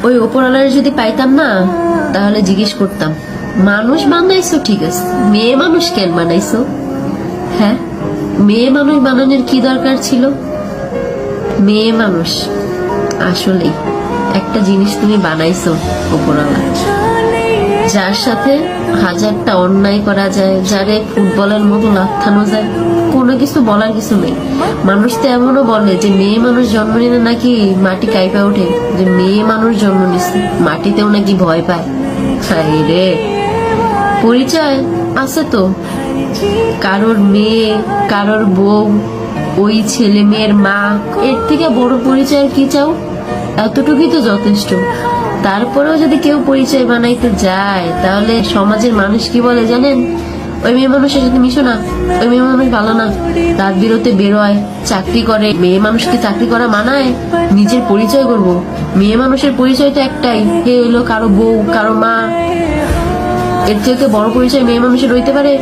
ওই ওপরওয়ালার যদি পাইতাম না, তাহলে জিজ্ঞেস করতাম, মানুষ বানাইছো ঠিক আছে, মেয়ে মানুষ কেন বানাইছো? হ্যাঁ, মেয়ে মানুষ বানানোর কি দরকার ছিল? মেয়ে মানুষ আসলেই একটা জিনিস তুমি বানাইছো ওপরওয়ালা, যার সাথে হাজারটা অন্যায় করা যায়, যারে ফুটবলের মতো লাথানো যায়, কোনো কিছু বলার কিছু নেই। মানুষ তো এমনও বলে যে মেয়ে মানুষ জন্ম নিলে নাকি মাটি কাইপা ওঠে, যে মেয়ে মানুষ জন্ম নিচ্ছে মাটিতেও নাকি ভয় পায়। হাই রে, পরিচয় আছে তো, কারোর মেয়ে, কারোর বউ, ওই ছেলে মেয়ের মা, এর থেকে বড় পরিচয় কি চাও? এতটুকুই তো যথেষ্ট। তারপরেও যদি কেউ পরিচয় বানাইতে যায়, তাহলে সমাজের মানুষ কি বলে জানেন? ওই মেয়ে মানুষের সাথে মিশো না, ওই মেয়ে মানুষ ভালো না, রাত বিরতে বেরোয়, চাকরি করে। মেয়ে মানুষকে চাকরি করা মানায়? নিজের পরিচয় করব? মেয়ে মানুষের পরিচয় তো একটাই, হে হইলো কারো বউ, কারো মা। এর থেকে বড় পরিচয় মেয়ে মানুষের হইতে পারে?